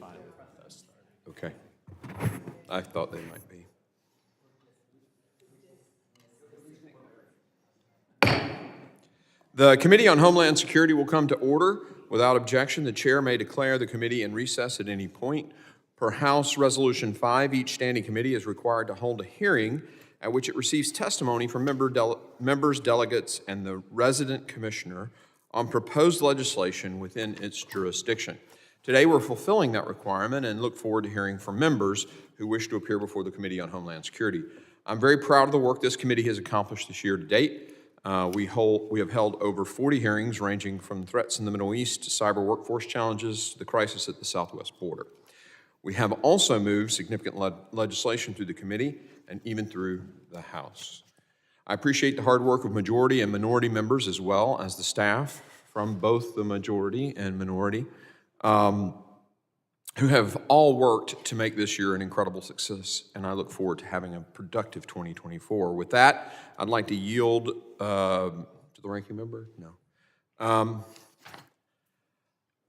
fine with us. Okay. I thought they might be. The Committee on Homeland Security will come to order. Without objection, the chair may declare the committee in recess at any point. Per House Resolution 5, each standing committee is required to hold a hearing at which it receives testimony from members, delegates, and the resident commissioner on proposed legislation within its jurisdiction. Today, we're fulfilling that requirement and look forward to hearing from members who wish to appear before the Committee on Homeland Security. I'm very proud of the work this committee has accomplished this year to date. We have held over 40 hearings ranging from threats in the Middle East to cyber workforce challenges to the crisis at the southwest border. We have also moved significant legislation through the committee and even through the House. I appreciate the hard work of majority and minority members as well as the staff from both the majority and minority who have all worked to make this year an incredible success, and I look forward to having a productive 2024. With that, I'd like to yield to the ranking member. No.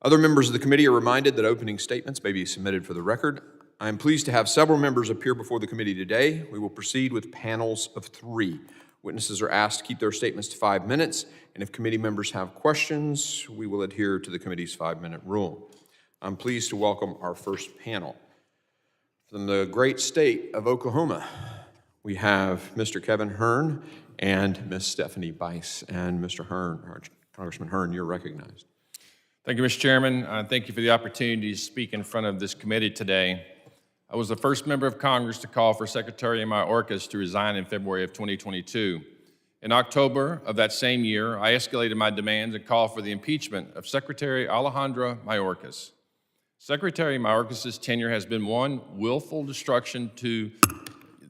Other members of the committee are reminded that opening statements may be submitted for the record. I am pleased to have several members appear before the committee today. We will proceed with panels of 3. Witnesses are asked to keep their statements to 5 minutes, and if committee members have questions, we will adhere to the committee's 5-minute rule. I'm pleased to welcome our first panel. From the great state of Oklahoma, we have Mr. Kevin Hern and Ms. Stephanie Bice. And Mr. Hern, or Congressman Hern, you're recognized. Thank you, Mr. Chairman. Thank you for the opportunity to speak in front of this committee today. I was the first member of Congress to call for Secretary Mayorkas to resign in February of 2022. In October of that same year, I escalated my demands and called for the impeachment of Secretary Alejandra Mayorkas. Secretary Mayorkas' tenure has been one willful destruction to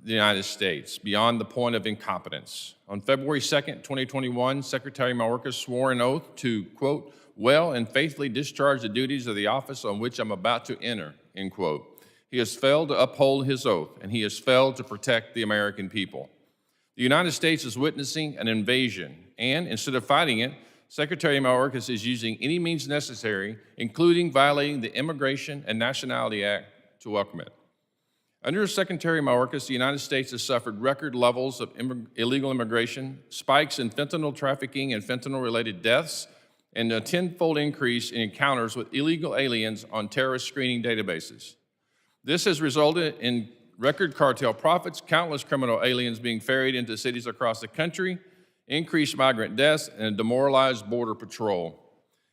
the United States, beyond the point of incompetence. On February 2nd, 2021, Secretary Mayorkas swore an oath to, quote, well and faithfully discharge the duties of the office on which I'm about to enter, end quote. He has failed to uphold his oath, and he has failed to protect the American people. The United States is witnessing an invasion, and instead of fighting it, Secretary Mayorkas is using any means necessary, including violating the Immigration and Nationality Act, to welcome it. Under Secretary Mayorkas, the United States has suffered record levels of illegal immigration, spikes in fentanyl trafficking and fentanyl-related deaths, and a tenfold increase in encounters with illegal aliens on terrorist screening databases. This has resulted in record cartel profits, countless criminal aliens being ferried into cities across the country, increased migrant deaths, and a demoralized border patrol.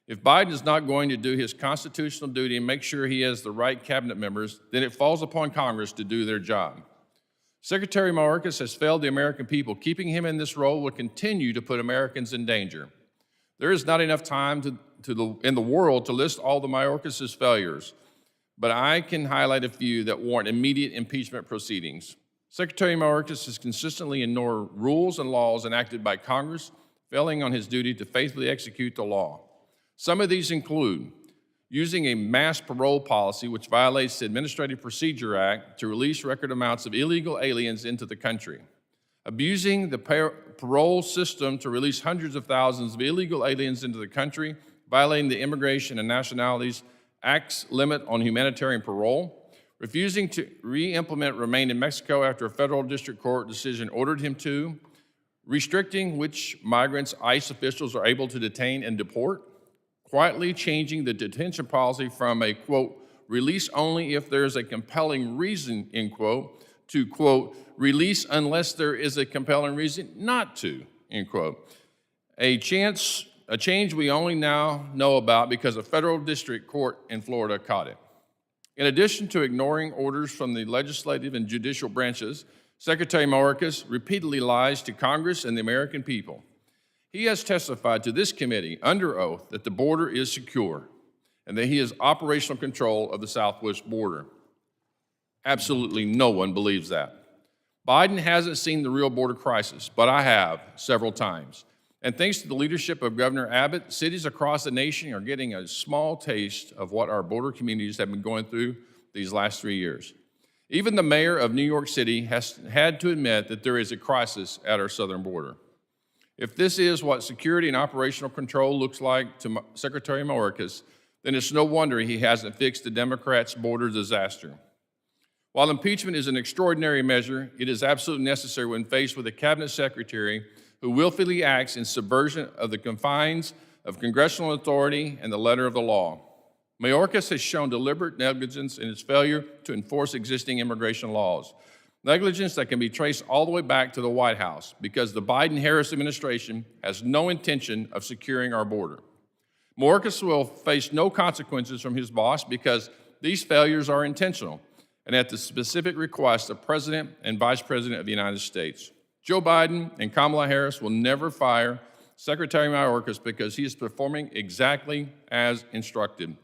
If Biden is not going to do his constitutional duty and make sure he has the right cabinet members, then it falls upon Congress to do their job. Secretary Mayorkas has failed the American people. Keeping him in this role will continue to put Americans in danger. There is not enough time in the world to list all the Mayorkas' failures, but I can highlight a few that warrant immediate impeachment proceedings. Secretary Mayorkas has consistently ignored rules and laws enacted by Congress, failing on his duty to faithfully execute the law. Some of these include using a mass parole policy which violates the Administrative Procedure Act to release record amounts of illegal aliens into the country, abusing the parole system to release hundreds of thousands of illegal aliens into the country, violating the Immigration and Nationalities Act's limit on humanitarian parole, refusing to re-implement Remain in Mexico after a federal district court decision ordered him to, restricting which migrants ICE officials are able to detain and deport, quietly changing the detention policy from a, quote, release only if there is a compelling reason, end quote, to, quote, release unless there is a compelling reason not to, end quote. A change we only now know about because a federal district court in Florida caught it. In addition to ignoring orders from the legislative and judicial branches, Secretary Mayorkas repeatedly lies to Congress and the American people. He has testified to this committee under oath that the border is secure and that he has operational control of the southwest border. Absolutely no one believes that. Biden hasn't seen the real border crisis, but I have several times. And thanks to the leadership of Governor Abbott, cities across the nation are getting a small taste of what our border communities have been going through these last 3 years. Even the mayor of New York City has had to admit that there is a crisis at our southern border. If this is what security and operational control looks like to Secretary Mayorkas, then it's no wonder he hasn't fixed the Democrats' border disaster. While impeachment is an extraordinary measure, it is absolutely necessary when faced with a cabinet secretary who willfully acts in subversion of the confines of congressional authority and the letter of the law. Mayorkas has shown deliberate negligence in his failure to enforce existing immigration laws, negligence that can be traced all the way back to the White House because the Biden-Harris administration has no intention of securing our border. Mayorkas will face no consequences from his boss because these failures are intentional and at the specific request of President and Vice President of the United States. Joe Biden and Kamala Harris will never fire Secretary Mayorkas because he is performing exactly as instructed.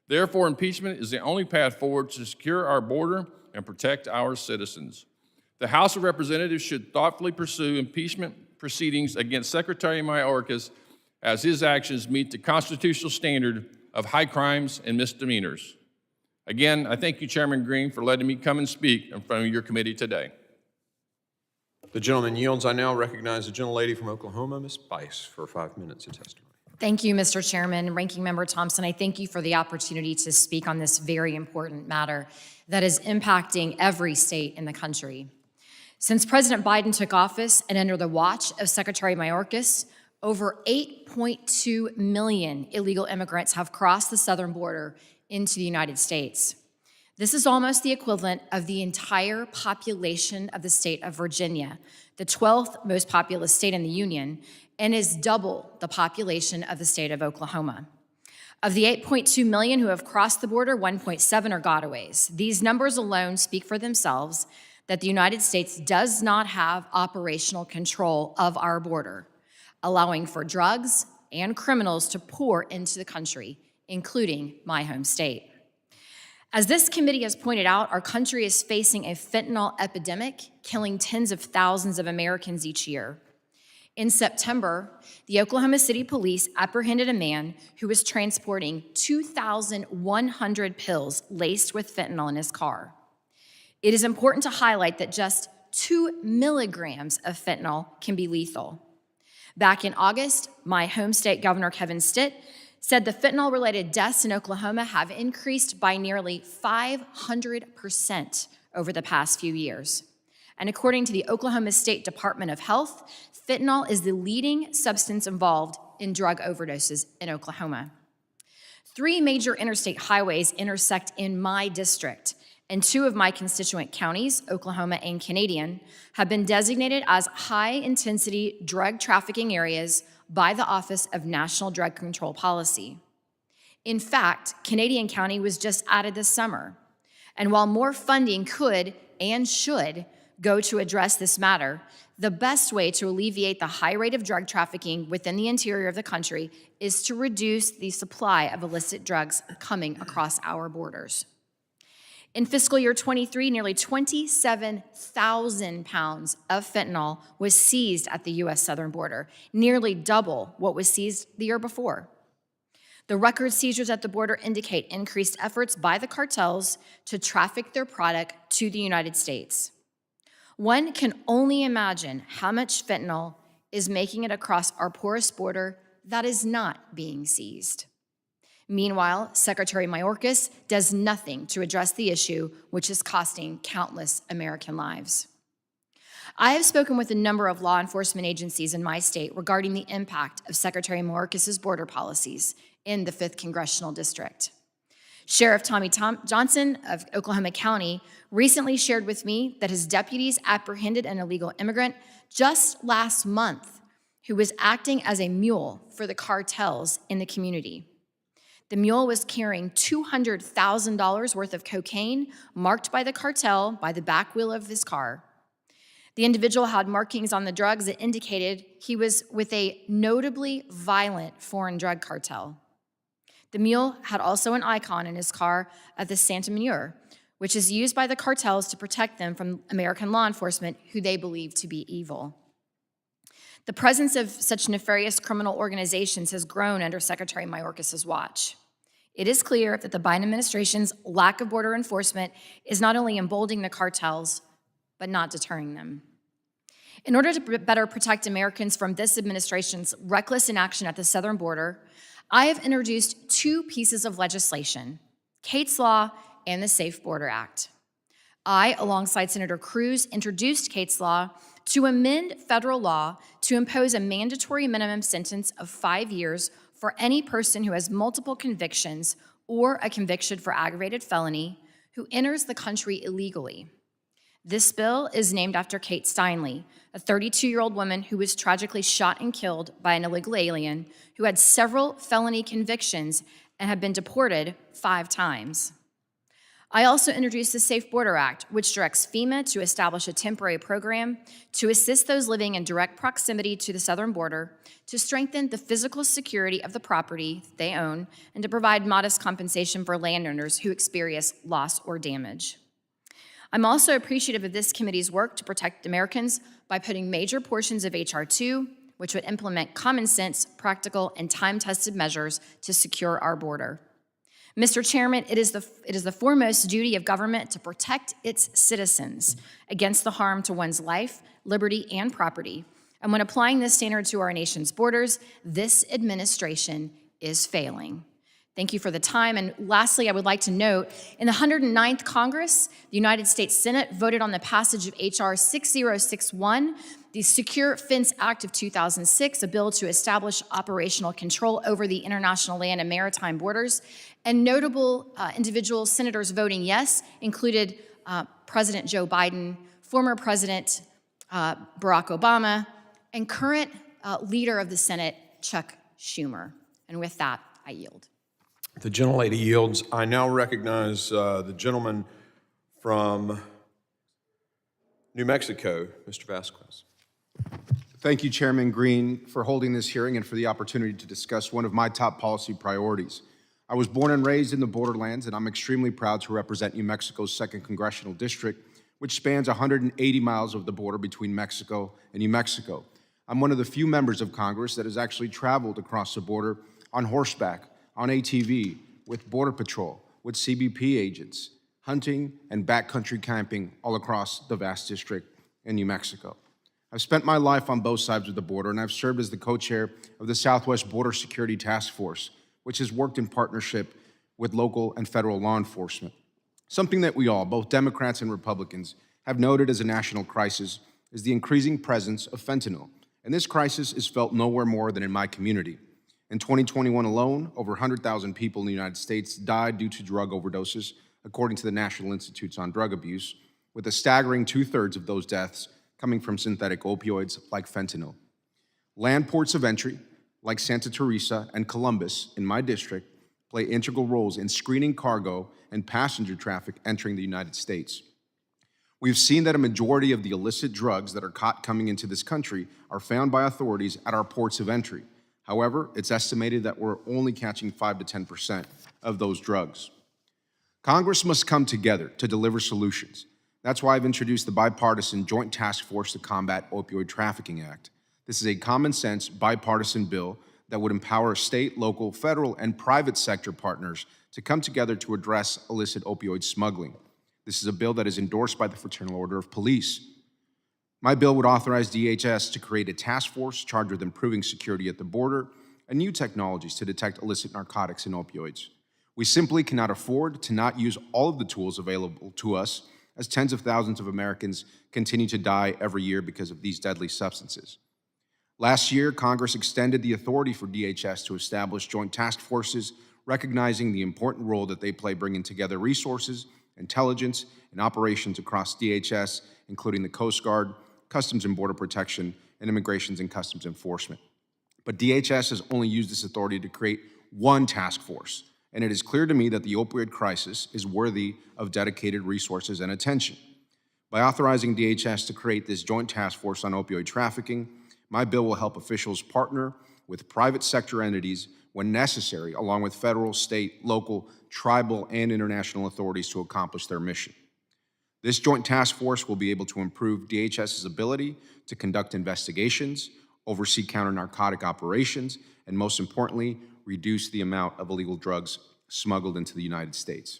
Therefore, impeachment is the only path forward to secure our border and protect our citizens. The House of Representatives should thoughtfully pursue impeachment proceedings against Secretary Mayorkas as his actions meet the constitutional standard of high crimes and misdemeanors. Again, I thank you, Chairman Green, for letting me come and speak in front of your committee today. The gentleman yields. I now recognize the gentlelady from Oklahoma, Ms. Bice, for 5 minutes of testimony. Thank you, Mr. Chairman. Ranking Member Thompson, I thank you for the opportunity to speak on this very important matter that is impacting every state in the country. Since President Biden took office and under the watch of Secretary Mayorkas, over 8.2 million illegal immigrants have crossed the southern border into the United States. This is almost the equivalent of the entire population of the state of Virginia, the 12th most populous state in the Union, and is double the population of the state of Oklahoma. Of the 8.2 million who have crossed the border, 1.7 are gotaways. These numbers alone speak for themselves that the United States does not have operational control of our border, allowing for drugs and criminals to pour into the country, including my home state. As this committee has pointed out, our country is facing a fentanyl epidemic, killing tens of thousands of Americans each year. In September, the Oklahoma City Police apprehended a man who was transporting 2,100 pills laced with fentanyl in his car. It is important to highlight that just 2 milligrams of fentanyl can be lethal. Back in August, my home state Governor Kevin Stitt said the fentanyl-related deaths in Oklahoma have increased by nearly 500% over the past few years. And according to the Oklahoma State Department of Health, fentanyl is the leading substance involved in drug overdoses in Oklahoma. 3 major interstate highways intersect in my district, and 2 of my constituent counties, Oklahoma and Canadian, have been designated as high-intensity drug trafficking areas by the Office of National Drug Control Policy. In fact, Canadian County was just added this summer. And while more funding could and should go to address this matter, the best way to alleviate the high rate of drug trafficking within the interior of the country is to reduce the supply of illicit drugs coming across our borders. In fiscal year 23, nearly 27,000 pounds of fentanyl was seized at the U.S. southern border, nearly double what was seized the year before. The record seizures at the border indicate increased efforts by the cartels to traffic their product to the United States. One can only imagine how much fentanyl is making it across our porous border that is not being seized. Meanwhile, Secretary Mayorkas does nothing to address the issue, which is costing countless American lives. I have spoken with a number of law enforcement agencies in my state regarding the impact of Secretary Mayorkas' border policies in the 5th Congressional District. Sheriff Tommy Johnson of Oklahoma County recently shared with me that his deputies apprehended an illegal immigrant just last month who was acting as a mule for the cartels in the community. The mule was carrying $200,000 worth of cocaine marked by the cartel by the back wheel of his car. The individual had markings on the drugs that indicated he was with a notably violent foreign drug cartel. The mule had also an icon in his car of the Santa Manure, which is used by the cartels to protect them from American law enforcement who they believe to be evil. The presence of such nefarious criminal organizations has grown under Secretary Mayorkas' watch. It is clear that the Biden administration's lack of border enforcement is not only emboldening the cartels, but not deterring them. In order to better protect Americans from this administration's reckless inaction at the southern border, I have introduced two pieces of legislation, Kate's Law and the Safe Border Act. I, alongside Senator Cruz, introduced Kate's Law to amend federal law to impose a mandatory minimum sentence of 5 years for any person who has multiple convictions or a conviction for aggravated felony who enters the country illegally. This bill is named after Kate Steinle, a 32-year-old woman who was tragically shot and killed by an illegal alien who had several felony convictions and had been deported 5 times. I also introduced the Safe Border Act, which directs FEMA to establish a temporary program to assist those living in direct proximity to the southern border, to strengthen the physical security of the property they own, and to provide modest compensation for landowners who experience loss or damage. I'm also appreciative of this committee's work to protect Americans by putting major portions of H.R. 2, which would implement common sense, practical, and time-tested measures to secure our border. Mr. Chairman, it is the foremost duty of government to protect its citizens against the harm to one's life, liberty, and property. And when applying this standard to our nation's borders, this administration is failing. Thank you for the time. And lastly, I would like to note, in the 109th Congress, the United States Senate voted on the passage of H.R. 6061, the Secure Fence Act of 2006, a bill to establish operational control over the international land and maritime borders. And notable individual senators voting yes included President Joe Biden, former President Barack Obama, and current leader of the Senate, Chuck Schumer. And with that, I yield. The gentlelady yields. I now recognize the gentleman from New Mexico, Mr. Vasquez. Thank you, Chairman Green, for holding this hearing and for the opportunity to discuss one of my top policy priorities. I was born and raised in the borderlands, and I'm extremely proud to represent New Mexico's 2nd Congressional District, which spans 180 miles of the border between Mexico and New Mexico. I'm one of the few members of Congress that has actually traveled across the border on horseback, on ATV, with Border Patrol, with CBP agents, hunting and backcountry camping all across the vast district in New Mexico. I've spent my life on both sides of the border, and I've served as the co-chair of the Southwest Border Security Task Force, which has worked in partnership with local and federal law enforcement. Something that we all, both Democrats and Republicans, have noted as a national crisis is the increasing presence of fentanyl, and this crisis is felt nowhere more than in my community. In 2021 alone, over 100,000 people in the United States died due to drug overdoses, according to the National Institutes on Drug Abuse, with a staggering 2/3 of those deaths coming from synthetic opioids like fentanyl. Land ports of entry, like Santa Teresa and Columbus in my district, play integral roles in screening cargo and passenger traffic entering the United States. We've seen that a majority of the illicit drugs that are caught coming into this country are found by authorities at our ports of entry. However, it's estimated that we're only catching 5 to 10% of those drugs. Congress must come together to deliver solutions. That's why I've introduced the bipartisan Joint Task Force to Combat Opioid Trafficking Act. This is a common-sense, bipartisan bill that would empower state, local, federal, and private sector partners to come together to address illicit opioid smuggling. This is a bill that is endorsed by the Fraternal Order of Police. My bill would authorize DHS to create a task force charged with improving security at the border and new technologies to detect illicit narcotics and opioids. We simply cannot afford to not use all of the tools available to us as tens of thousands of Americans continue to die every year because of these deadly substances. Last year, Congress extended the authority for DHS to establish joint task forces, recognizing the important role that they play bringing together resources, intelligence, and operations across DHS, including the Coast Guard, Customs and Border Protection, and Immigrations and Customs Enforcement. But DHS has only used this authority to create one task force, and it is clear to me that the opioid crisis is worthy of dedicated resources and attention. By authorizing DHS to create this joint task force on opioid trafficking, my bill will help officials partner with private sector entities when necessary, along with federal, state, local, tribal, and international authorities to accomplish their mission. This joint task force will be able to improve DHS's ability to conduct investigations, oversee counter-narcotic operations, and most importantly, reduce the amount of illegal drugs smuggled into the United States.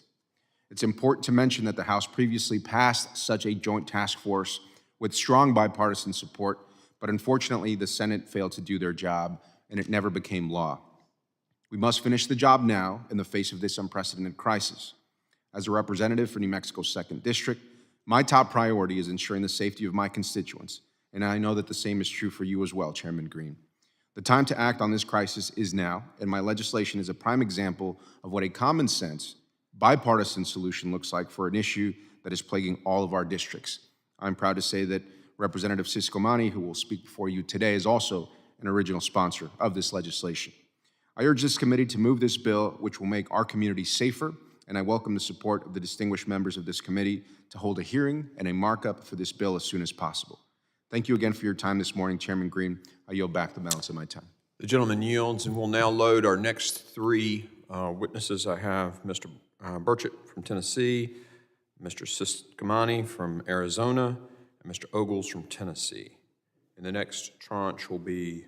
It's important to mention that the House previously passed such a joint task force with strong bipartisan support, but unfortunately the Senate failed to do their job and it never became law. We must finish the job now in the face of this unprecedented crisis. As a representative for New Mexico's 2nd District, my top priority is ensuring the safety of my constituents, and I know that the same is true for you as well, Chairman Green. The time to act on this crisis is now, and my legislation is a prime example of what a common sense, bipartisan solution looks like for an issue that is plaguing all of our districts. I'm proud to say that Representative Ciscomani, who will speak before you today, is also an original sponsor of this legislation. I urge this committee to move this bill, which will make our community safer, and I welcome the support of the distinguished members of this committee to hold a hearing and a markup for this bill as soon as possible. Thank you again for your time this morning, Chairman Green. I yield back the balance of my time. The gentleman yields, and we'll now load our next three witnesses. I have Mr. Burchett from Tennessee, Mr. Ciscomani from Arizona, and Mr. Ogles from Tennessee. And the next tranche will be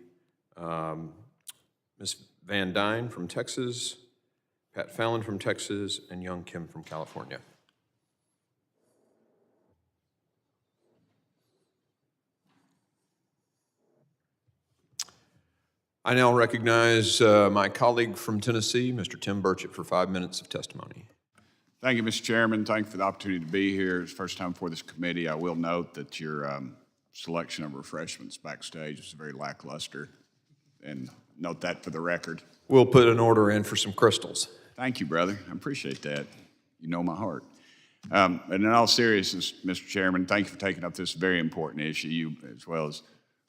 Ms. Van Duyne from Texas, Pat Fallon from Texas, and Young Kim from California. I now recognize my colleague from Tennessee, Mr. Tim Burchett, for 5 minutes of testimony. Thank you, Mr. Chairman. Thank you for the opportunity to be here. It's the first time for this committee. I will note that your selection of refreshments backstage was very lackluster, and note that for the record. We'll put an order in for some crystals. Thank you, brother. I appreciate that. You know my heart. And in all seriousness, Mr. Chairman, thank you for taking up this very important issue. You, as well as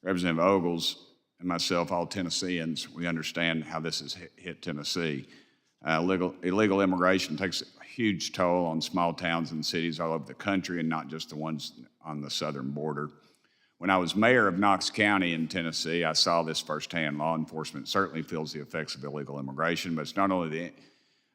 Representative Ogles and myself, all Tennesseans, we understand how this has hit Tennessee. Illegal immigration takes a huge toll on small towns and cities all over the country, and not just the ones on the southern border. When I was mayor of Knox County in Tennessee, I saw this firsthand. Law enforcement certainly feels the effects of illegal immigration, but it's not only the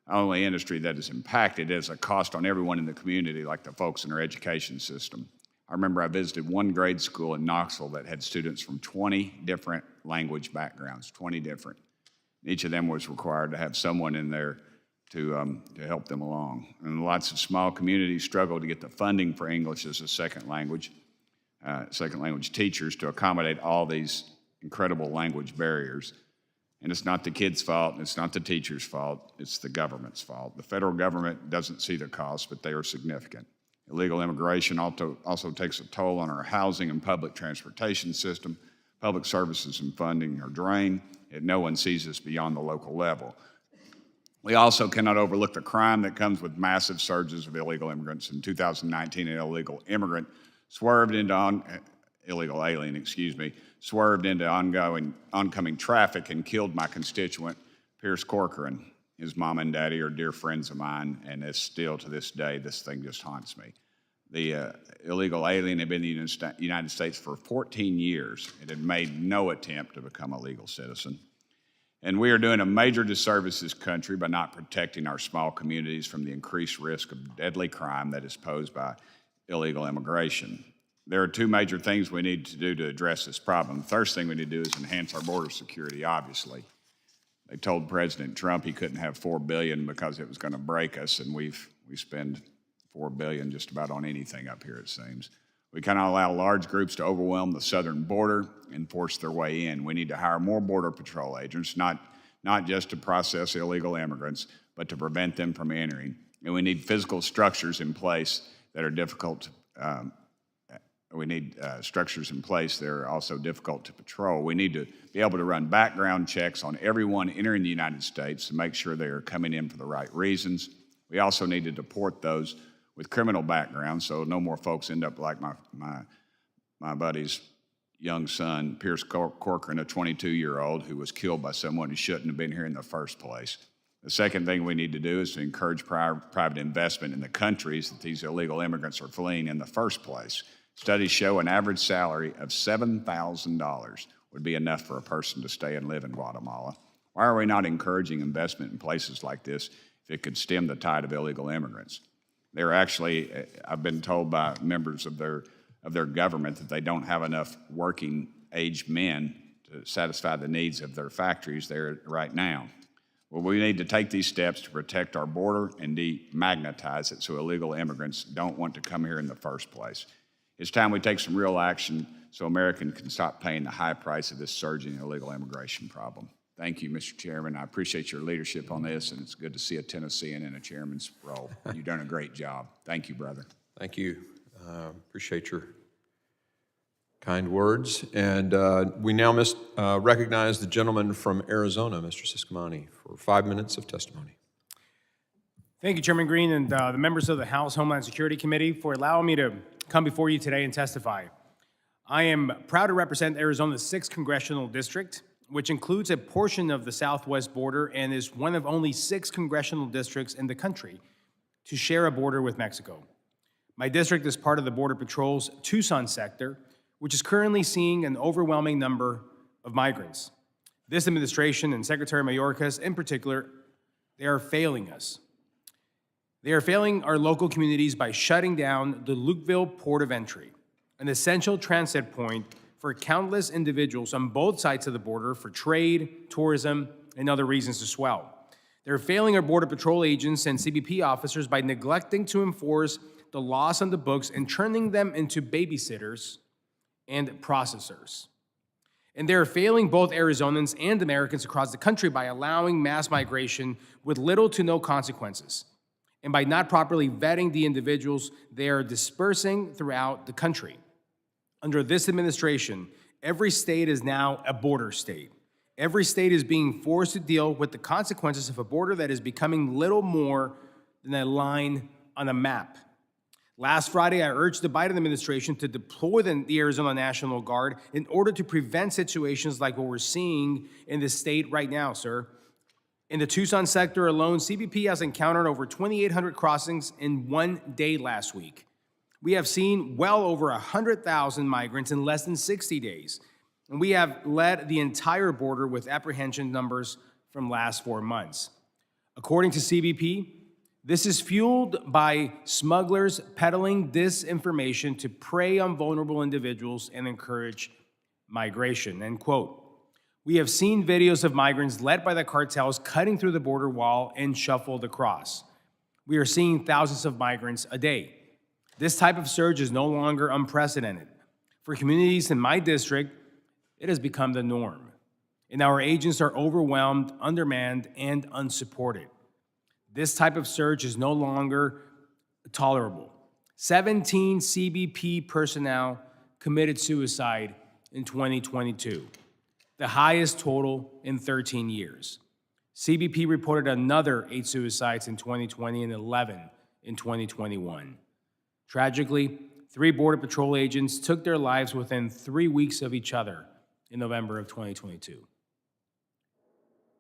only industry that is impacted, it has a cost on everyone in the community, like the folks in our education system. I remember I visited one grade school in Knoxville that had students from 20 different language backgrounds, 20 different. Each of them was required to have someone in there to help them along. And lots of small communities struggle to get the funding for English as a second language teachers to accommodate all these incredible language barriers. And it's not the kids' fault, and it's not the teachers' fault, it's the government's fault. The federal government doesn't see the costs, but they are significant. Illegal immigration also takes a toll on our housing and public transportation system. Public services and funding are drained, and no one sees this beyond the local level. We also cannot overlook the crime that comes with massive surges of illegal immigrants. In 2019, an illegal alien swerved into oncoming traffic and killed my constituent, Pierce Corcoran. His mom and daddy are dear friends of mine, and it's still to this day, this thing just haunts me. The illegal alien had been in the United States for 14 years. It had made no attempt to become a legal citizen. And we are doing a major disservice to this country by not protecting our small communities from the increased risk of deadly crime that is posed by illegal immigration. There are two major things we need to do to address this problem. The first thing we need to do is enhance our border security, obviously. They told President Trump he couldn't have $4 billion because it was going to break us, and we spend $4 billion just about on anything up here, it seems. We cannot allow large groups to overwhelm the southern border and force their way in. We need to hire more Border Patrol agents, not just to process illegal immigrants, but to prevent them from entering. And we need physical structures in place that are difficult to structures in place that are also difficult to patrol. We need to be able to run background checks on everyone entering the United States to make sure they are coming in for the right reasons. We also need to deport those with criminal backgrounds so no more folks end up like my buddy's young son, Pierce Corcoran, a 22-year-old who was killed by someone who shouldn't have been here in the first place. The second thing we need to do is to encourage private investment in the countries that these illegal immigrants are fleeing in the first place. Studies show an average salary of $7,000 would be enough for a person to stay and live in Guatemala. Why are we not encouraging investment in places like this if it could stem the tide of illegal immigrants? They're actually, I've been told by members of their government that they don't have enough working age men to satisfy the needs of their factories there right now. Well, we need to take these steps to protect our border and demagnetize it so illegal immigrants don't want to come here in the first place. It's time we take some real action so Americans can stop paying the high price of this surging illegal immigration problem. Thank you, Mr. Chairman. I appreciate your leadership on this, and it's good to see a Tennessean in a chairman's role. You've done a great job. Thank you, brother. Thank you. Appreciate your kind words. And we now recognize the gentleman from Arizona, Mr. Ciscomani, for 5 minutes of testimony. Thank you, Chairman Green, and the members of the House Homeland Security Committee for allowing me to come before you today and testify. I am proud to represent Arizona's 6th Congressional District, which includes a portion of the southwest border and is one of only 6 congressional districts in the country to share a border with Mexico. My district is part of the Border Patrol's Tucson sector, which is currently seeing an overwhelming number of migrants. This administration and Secretary Mayorkas in particular, they are failing us. They are failing our local communities by shutting down the Lukeville Port of Entry, an essential transit point for countless individuals on both sides of the border for trade, tourism, and other reasons as well. They're failing our Border Patrol agents and CBP officers by neglecting to enforce the laws on the books and turning them into babysitters and processors. And they're failing both Arizonans and Americans across the country by allowing mass migration with little to no consequences, and by not properly vetting the individuals they are dispersing throughout the country. Under this administration, every state is now a border state. Every state is being forced to deal with the consequences of a border that is becoming little more than a line on a map. Last Friday, I urged the Biden administration to deploy the Arizona National Guard in order to prevent situations like what we're seeing in the state right now, sir. In the Tucson sector alone, CBP has encountered over 2,800 crossings in one day last week. We have seen well over 100,000 migrants in less than 60 days, and we have led the entire border with apprehension numbers from last 4 months. According to CBP, this is fueled by smugglers peddling disinformation to prey on vulnerable individuals and encourage migration, end quote. We have seen videos of migrants led by the cartels cutting through the border wall and shuffled across. We are seeing thousands of migrants a day. This type of surge is no longer unprecedented. For communities in my district, it has become the norm, and our agents are overwhelmed, undermanned, and unsupported. This type of surge is no longer tolerable. 17 CBP personnel committed suicide in 2022, the highest total in 13 years. CBP reported another 8 suicides in 2020 and 11 in 2021. Tragically, 3 Border Patrol agents took their lives within 3 weeks of each other in November of 2022.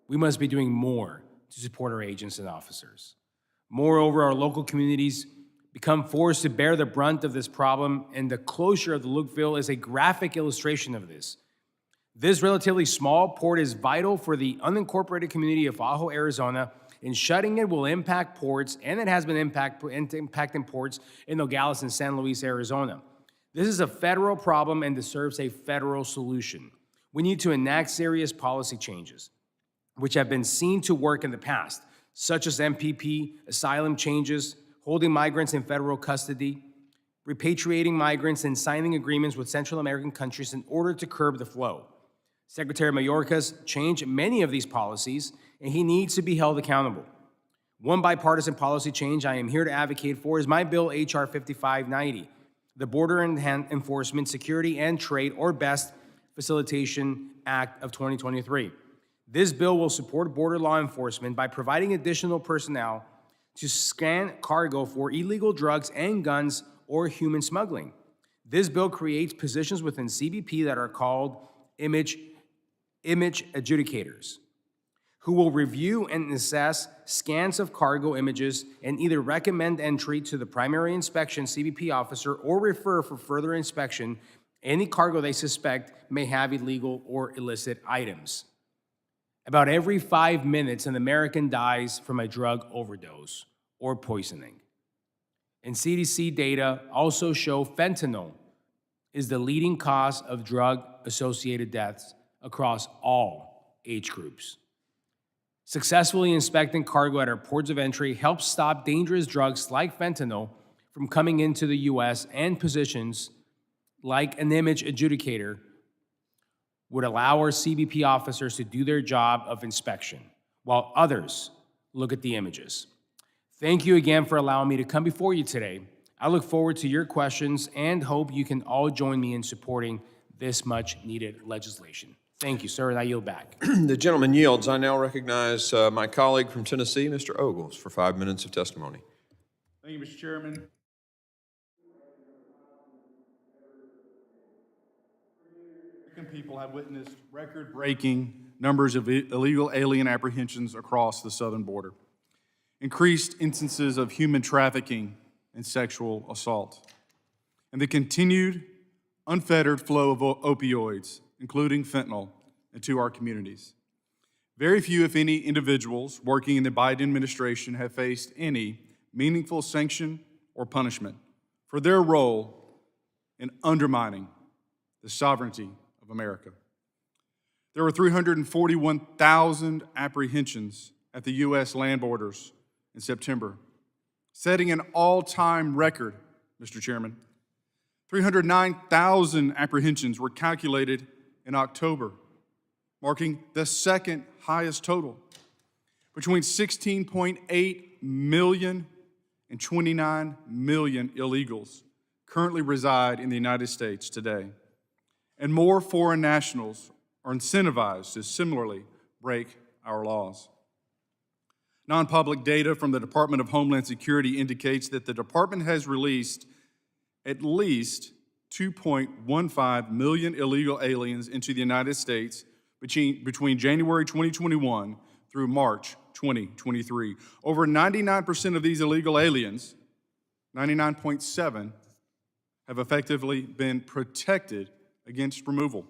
We must be doing more to support our agents and officers. Moreover, our local communities become forced to bear the brunt of this problem, and the closure of the Lukeville is a graphic illustration of this. This relatively small port is vital for the unincorporated community of Ajo, Arizona, and shutting it will impact ports, and it has been impacting ports in Ogles and San Luis, Arizona. This is a federal problem and deserves a federal solution. We need to enact serious policy changes, which have been seen to work in the past, such as MPP, asylum changes, holding migrants in federal custody, repatriating migrants, and signing agreements with Central American countries in order to curb the flow. Secretary Mayorkas changed many of these policies, and he needs to be held accountable. One bipartisan policy change I am here to advocate for is my bill, H.R. 5590, the Border Enforcement, Security, and Trade, or BEST, Facilitation Act of 2023. This bill will support border law enforcement by providing additional personnel to scan cargo for illegal drugs and guns or human smuggling. This bill creates positions within CBP that are called image adjudicators, who will review and assess scans of cargo images and either recommend entry to the primary inspection CBP officer or refer for further inspection any cargo they suspect may have illegal or illicit items. About every 5 minutes, an American dies from a drug overdose or poisoning. And CDC data also show fentanyl is the leading cause of drug-associated deaths across all age groups. Successfully inspecting cargo at our ports of entry helps stop dangerous drugs like fentanyl from coming into the U.S., and positions like an image adjudicator would allow our CBP officers to do their job of inspection, while others look at the images. Thank you again for allowing me to come before you today. I look forward to your questions and hope you can all join me in supporting this much-needed legislation. Thank you, sir, and I yield back. The gentleman yields. I now recognize my colleague from Tennessee, Mr. Ogles, for 5 minutes of testimony. Thank you, Mr. Chairman. American people have witnessed record-breaking numbers of illegal alien apprehensions across the southern border, increased instances of human trafficking and sexual assault, and the continued unfettered flow of opioids, including fentanyl, into our communities. Very few, if any, individuals working in the Biden administration have faced any meaningful sanction or punishment for their role in undermining the sovereignty of America. There were 341,000 apprehensions at the U.S. land borders in September, setting an all-time record, Mr. Chairman. 309,000 apprehensions were calculated in October, marking the second highest total. Between 16.8 million and 29 million illegals currently reside in the United States today, and more foreign nationals are incentivized to similarly break our laws. Non-public data from the Department of Homeland Security indicates that the department has released at least 2.15 million illegal aliens into the United States between January 2021 through March 2023. Over 99% of these illegal aliens, 99.7%, have effectively been protected against removal.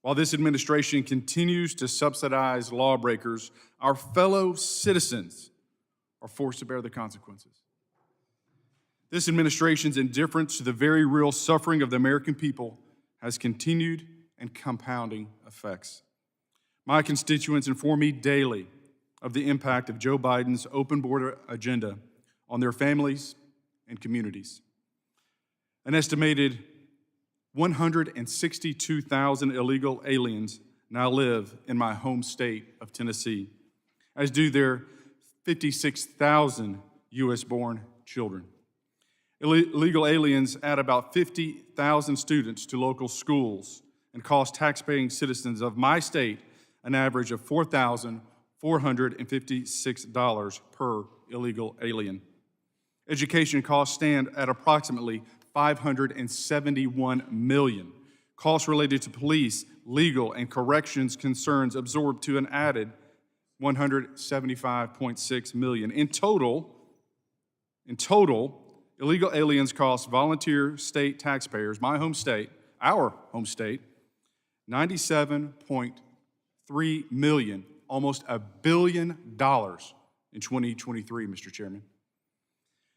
While this administration continues to subsidize lawbreakers, our fellow citizens are forced to bear the consequences. This administration's indifference to the very real suffering of the American people has continued and compounding effects. My constituents inform me daily of the impact of Joe Biden's open border agenda on their families and communities. An estimated 162,000 illegal aliens now live in my home state of Tennessee, as do their 56,000 U.S.-born children. Illegal aliens add about 50,000 students to local schools and cost taxpaying citizens of my state an average of $4,456 per illegal alien. Education costs stand at approximately $571 million. Costs related to police, legal, and corrections concerns absorbed to an added $175.6 million. In total, illegal aliens cost volunteer state taxpayers, my home state, our home state, $97.3 million, almost $1 billion in 2023, Mr. Chairman.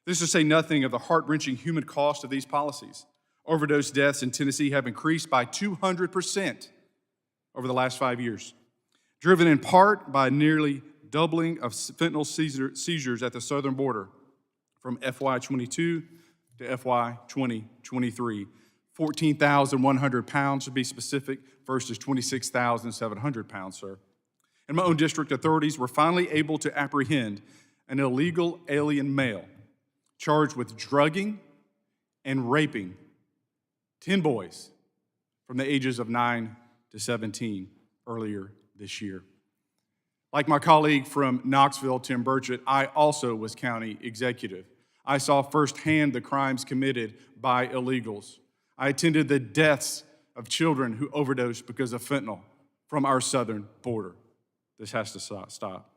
This is to say nothing of the heart-wrenching human cost of these policies. Overdose deaths in Tennessee have increased by 200% over the last 5 years, driven in part by nearly doubling of fentanyl seizures at the southern border from FY22 to FY 2023. 14,100 pounds to be specific versus 26,700 pounds, sir. In my own district, authorities were finally able to apprehend an illegal alien male charged with drugging and raping 10 boys from the ages of 9 to 17 earlier this year. Like my colleague from Knoxville, Tim Burchett, I also was county executive. I saw firsthand the crimes committed by illegals. I attended the deaths of children who overdosed because of fentanyl from our southern border. This has to stop.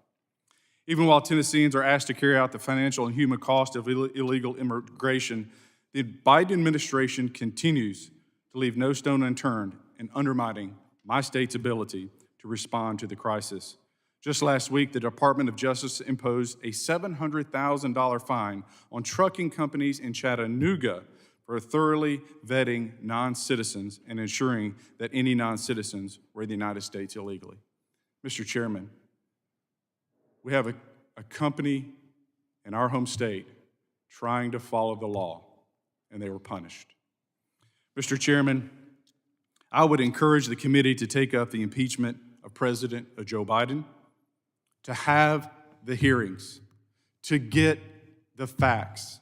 Even while Tennesseans are asked to carry out the financial and human cost of illegal immigration, the Biden administration continues to leave no stone unturned in undermining my state's ability to respond to the crisis. Just last week, the Department of Justice imposed a $700,000 fine on trucking companies in Chattanooga for thoroughly vetting non-citizens and ensuring that any non-citizens were in the United States illegally. Mr. Chairman, we have a company in our home state trying to follow the law, and they were punished. Mr. Chairman, I would encourage the committee to take up the impeachment of President Joe Biden, to have the hearings, to get the facts,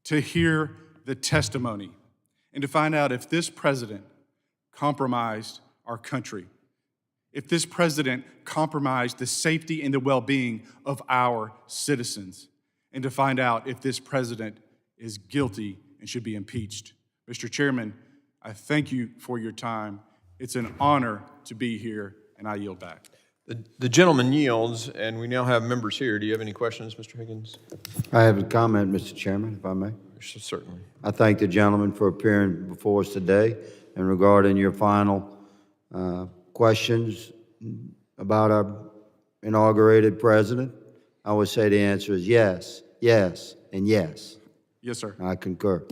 to hear the testimony, and to find out if this president compromised our country, if this president compromised the safety and the well-being of our citizens, and to find out if this president is guilty and should be impeached. Mr. Chairman, I thank you for your time. It's an honor to be here, and I yield back. The gentleman yields, and we now have members here. Do you have any questions, Mr. Higgins? I have a comment, Mr. Chairman, if I may. Certainly. I thank the gentleman for appearing before us today. And regarding your final questions about our inaugurated president, I would say the answer is yes, yes, and yes. Yes, sir. I concur.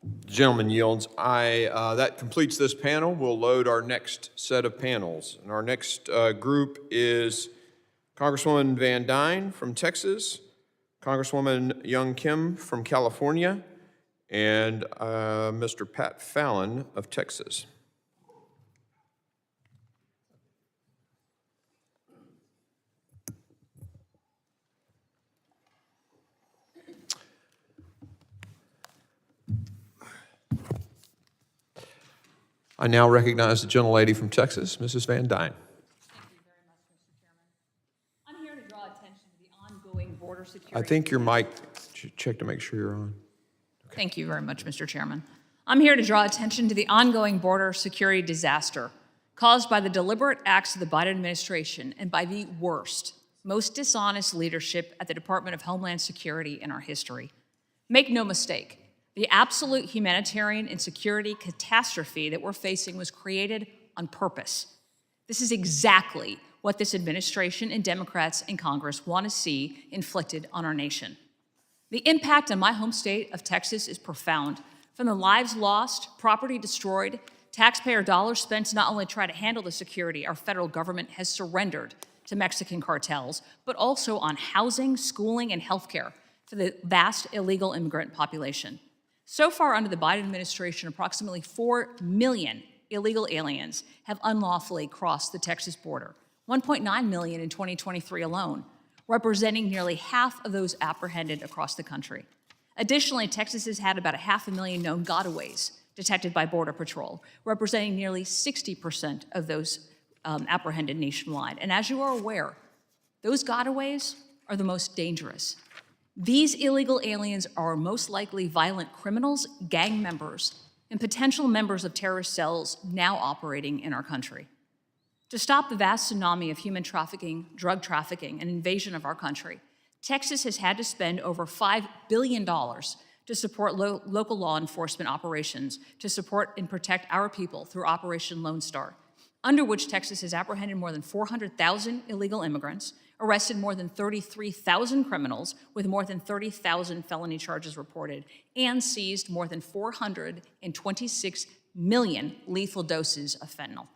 The gentleman yields. That completes this panel. We'll load our next set of panels. And our next group is Congresswoman Van Duyne from Texas, Congresswoman Young Kim from California, and Mr. Pat Fallon of Texas. I now recognize the gentlelady from Texas, Mrs. Van Duyne. Thank you very much, Mr. Chairman. I'm here to draw attention to the ongoing border security. I think your mic, check to make sure you're on. Thank you very much, Mr. Chairman. I'm here to draw attention to the ongoing border security disaster caused by the deliberate acts of the Biden administration and by the worst, most dishonest leadership at the Department of Homeland Security in our history. Make no mistake, the absolute humanitarian and security catastrophe that we're facing was created on purpose. This is exactly what this administration and Democrats in Congress want to see inflicted on our nation. The impact on my home state of Texas is profound. From the lives lost, property destroyed, taxpayer dollars spent to not only try to handle the security our federal government has surrendered to Mexican cartels, but also on housing, schooling, and healthcare for the vast illegal immigrant population. So far under the Biden administration, approximately 4 million illegal aliens have unlawfully crossed the Texas border, 1.9 million in 2023 alone, representing nearly half of those apprehended across the country. Additionally, Texas has had about 500,000 known gotaways detected by Border Patrol, representing nearly 60% of those apprehended nationwide. And as you are aware, those gotaways are the most dangerous. These illegal aliens are most likely violent criminals, gang members, and potential members of terrorist cells now operating in our country. To stop the vast tsunami of human trafficking, drug trafficking, and invasion of our country, Texas has had to spend over $5 billion to support local law enforcement operations to support and protect our people through Operation Lone Star, under which Texas has apprehended more than 400,000 illegal immigrants, arrested more than 33,000 criminals with more than 30,000 felony charges reported, and seized more than 426 million lethal doses of fentanyl.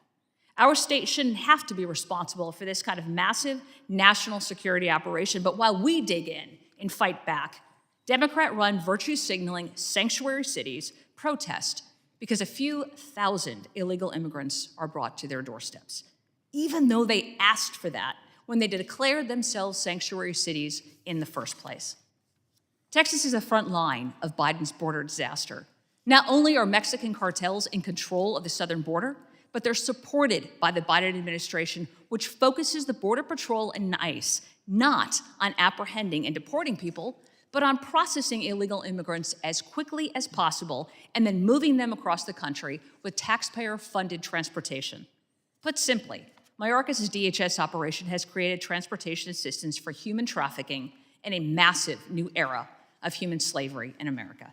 Our state shouldn't have to be responsible for this kind of massive national security operation, but while we dig in and fight back, Democrat-run virtue-signaling sanctuary cities protest because a few thousand illegal immigrants are brought to their doorsteps, even though they asked for that when they declared themselves sanctuary cities in the first place. Texas is a front line of Biden's border disaster. Not only are Mexican cartels in control of the southern border, but they're supported by the Biden administration, which focuses the Border Patrol and ICE not on apprehending and deporting people, but on processing illegal immigrants as quickly as possible and then moving them across the country with taxpayer-funded transportation. Put simply, Mayorkas' DHS operation has created transportation assistance for human trafficking and a massive new era of human slavery in America.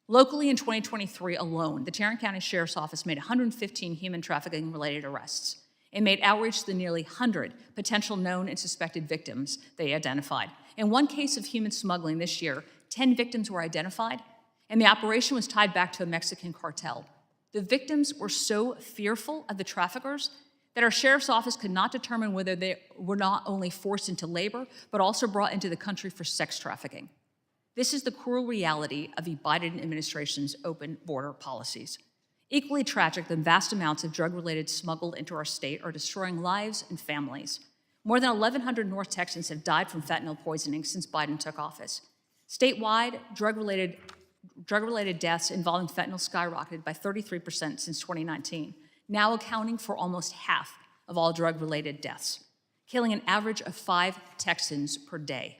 Locally in 2023 alone, the Tarrant County Sheriff's Office made 115 human trafficking-related arrests and made outreach to the nearly 100 potential known and suspected victims they identified. In one case of human smuggling this year, 10 victims were identified, and the operation was tied back to a Mexican cartel. The victims were so fearful of the traffickers that our sheriff's office could not determine whether they were not only forced into labor, but also brought into the country for sex trafficking. This is the cruel reality of the Biden administration's open border policies. Equally tragic, the vast amounts of drug-related smuggled into our state are destroying lives and families. More than 1,100 North Texans have died from fentanyl poisoning since Biden took office. Statewide, drug-related deaths involving fentanyl skyrocketed by 33% since 2019, now accounting for almost half of all drug-related deaths, killing an average of 5 Texans per day.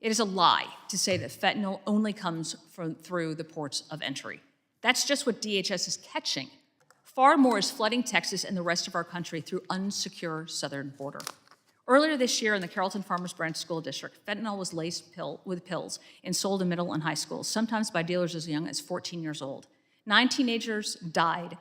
It is a lie to say that fentanyl only comes through the ports of entry. That's just what DHS is catching. Far more is flooding Texas and the rest of our country through unsecure southern border. Earlier this year in the Carrollton Farmers Branch School District, fentanyl was laced with pills and sold in middle and high schools, sometimes by dealers as young as 14 years old. 9 teenagers died.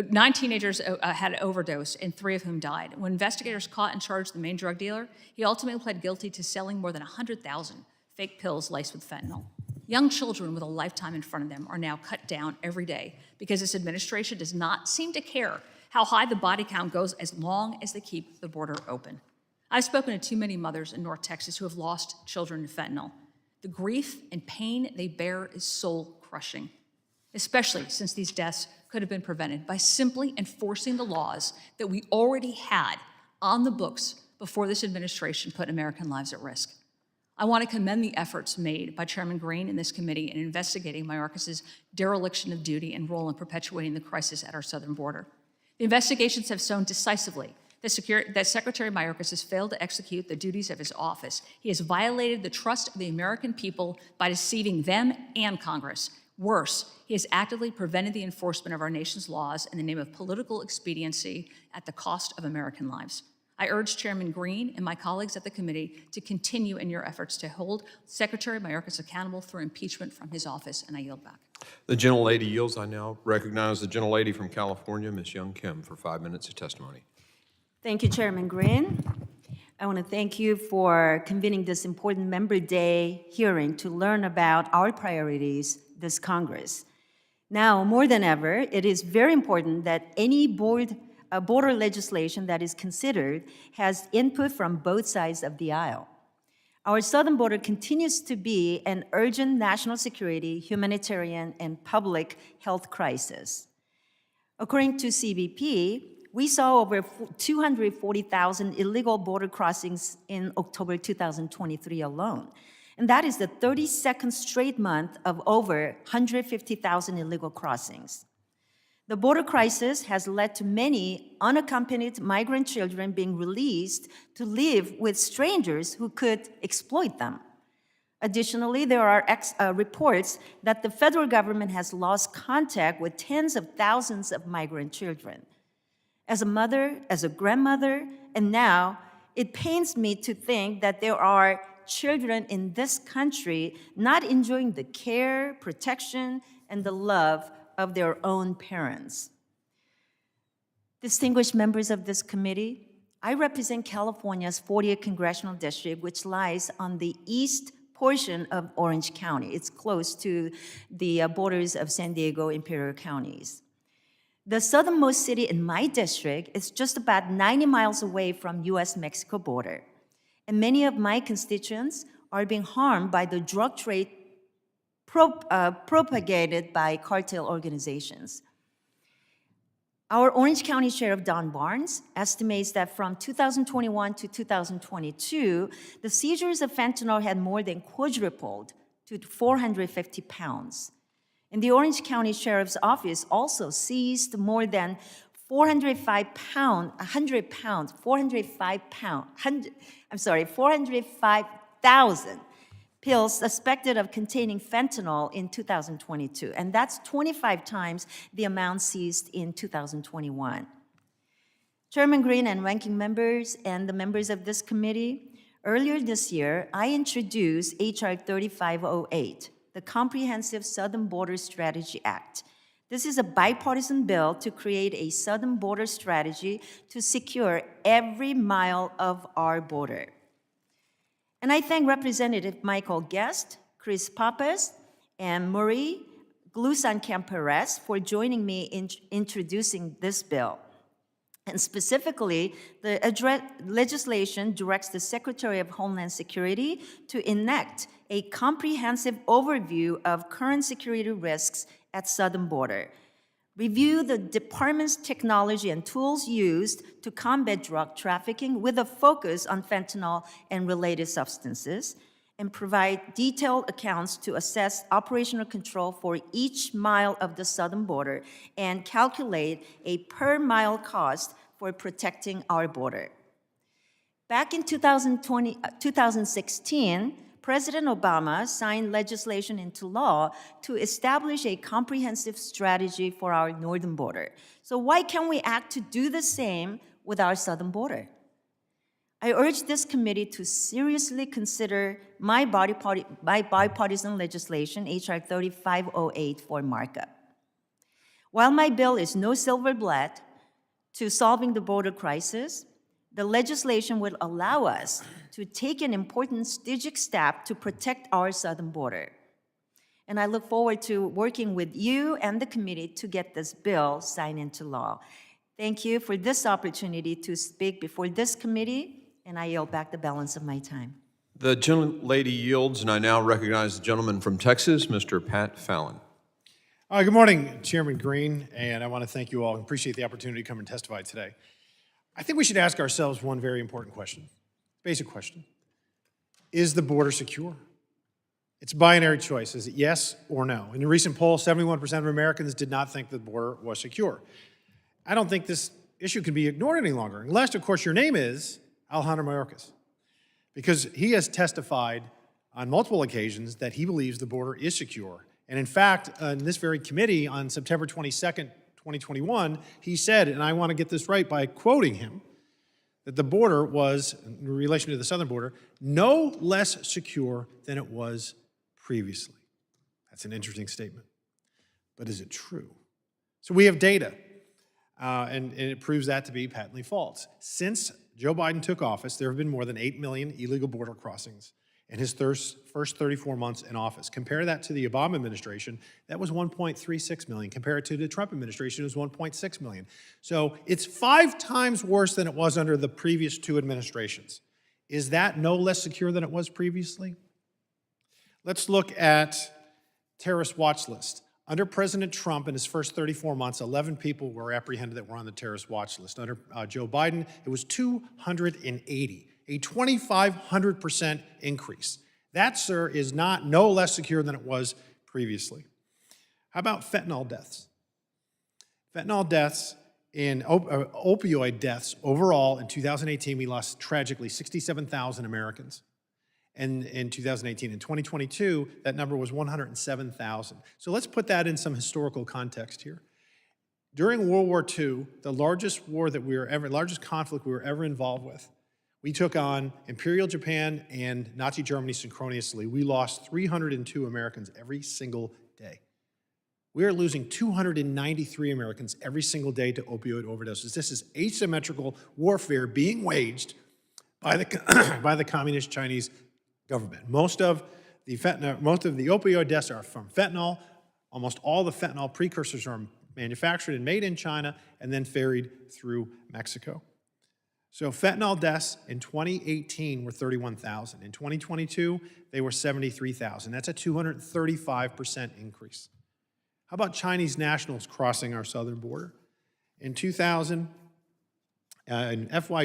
9 teenagers had an overdose, and 3 of whom died. When investigators caught and charged the main drug dealer, he ultimately pled guilty to selling more than 100,000 fake pills laced with fentanyl. Young children with a lifetime in front of them are now cut down every day because this administration does not seem to care how high the body count goes as long as they keep the border open. I've spoken to too many mothers in North Texas who have lost children to fentanyl. The grief and pain they bear is soul-crushing, especially since these deaths could have been prevented by simply enforcing the laws that we already had on the books before this administration put American lives at risk. I want to commend the efforts made by Chairman Green and this committee in investigating Mayorkas's dereliction of duty and role in perpetuating the crisis at our southern border. The investigations have shown decisively that Secretary Mayorkas has failed to execute the duties of his office. He has violated the trust of the American people by deceiving them and Congress. Worse, he has actively prevented the enforcement of our nation's laws in the name of political expediency at the cost of American lives. I urge Chairman Green and my colleagues at the committee to continue in your efforts to hold Secretary Mayorkas accountable through impeachment from his office, and I yield back. The gentlelady yields. I now recognize the gentlelady from California, Ms. Young Kim, for 5 minutes of testimony. Thank you, Chairman Green. I want to thank you for convening this important Member Day hearing to learn about our priorities this Congress. Now, more than ever, it is very important that any border legislation that is considered has input from both sides of the aisle. Our southern border continues to be an urgent national security, humanitarian, and public health crisis. According to CBP, we saw over 240,000 illegal border crossings in October 2023 alone. And that is the 32nd straight month of over 150,000 illegal crossings. The border crisis has led to many unaccompanied migrant children being released to live with strangers who could exploit them. Additionally, there are reports that the federal government has lost contact with tens of thousands of migrant children. As a mother, as a grandmother, and now, it pains me to think that there are children in this country not enjoying the care, protection, and the love of their own parents. Distinguished members of this committee, I represent California's 40th Congressional District, which lies on the east portion of Orange County. It's close to the borders of San Diego Imperial Counties. The southernmost city in my district is just about 90 miles away from US-Mexico border, and many of my constituents are being harmed by the drug trade propagated by cartel organizations. Our Orange County Sheriff Don Barnes estimates that from 2021 to 2022, the seizures of fentanyl had more than quadrupled to 450 pounds. And the Orange County Sheriff's Office also seized more than 405,000 pills suspected of containing fentanyl in 2022, and that's 25 times the amount seized in 2021. Chairman Green and ranking members and the members of this committee, earlier this year, I introduced H.R. 3508, the Comprehensive Southern Border Strategy Act. This is a bipartisan bill to create a southern border strategy to secure every mile of our border. And I thank Representative Michael Guest, Chris Pappas, and Marie Glusan-Perez for joining me in introducing this bill. And specifically, the legislation directs the Secretary of Homeland Security to enact a comprehensive overview of current security risks at southern border. review the department's technology and tools used to combat drug trafficking with a focus on fentanyl and related substances, and provide detailed accounts to assess operational control for each mile of the southern border and calculate a per-mile cost for protecting our border. Back in 2016, President Obama signed legislation into law to establish a comprehensive strategy for our northern border. So why can't we act to do the same with our southern border? I urge this committee to seriously consider my bipartisan legislation, H.R. 3508, for markup. While my bill is no silver bullet to solving the border crisis, the legislation will allow us to take an important strategic step to protect our southern border. And I look forward to working with you and the committee to get this bill signed into law. Thank you for this opportunity to speak before this committee, and I yield back the balance of my time. The gentlelady yields, and I now recognize the gentleman from Texas, Mr. Pat Fallon. Good morning, Chairman Green, and I want to thank you all and appreciate the opportunity to come and testify today. I think we should ask ourselves one very important question, basic question. Is the border secure? It's a binary choice. Is it yes or no? In a recent poll, 71% of Americans did not think the border was secure. I don't think this issue can be ignored any longer, unless, of course, your name is Alejandro Mayorkas, because he has testified on multiple occasions that he believes the border is secure. And in fact, in this very committee on September 22nd, 2021, he said, and I want to get this right by quoting him, that the border was, in relation to the southern border, no less secure than it was previously. That's an interesting statement. But is it true? So we have data, and it proves that to be patently false. Since Joe Biden took office, there have been more than 8 million illegal border crossings in his first 34 months in office. Compare that to the Obama administration, that was 1.36 million. Compare it to the Trump administration, it was 1.6 million. So it's 5 times worse than it was under the previous 2 administrations. Is that no less secure than it was previously? Let's look at terrorist watch list. Under President Trump, in his first 34 months, 11 people were apprehended that were on the terrorist watch list. Under Joe Biden, it was 280. A 2,500% increase. That, sir, is not no less secure than it was previously. How about fentanyl deaths? Fentanyl deaths and opioid deaths overall in 2018, we lost tragically 67,000 Americans. And in 2018, in 2022, that number was 107,000. So let's put that in some historical context here. During World War II, the largest conflict we were ever involved with, we took on Imperial Japan and Nazi Germany synchronously. We lost 302 Americans every single day. We are losing 293 Americans every single day to opioid overdoses. This is asymmetrical warfare being waged by the communist Chinese government. Most of the opioid deaths are from fentanyl. Almost all the fentanyl precursors are manufactured and made in China and then ferried through Mexico. So fentanyl deaths in 2018 were 31,000. In 2022, they were 73,000. That's a 235% increase. How about Chinese nationals crossing our southern border? In FY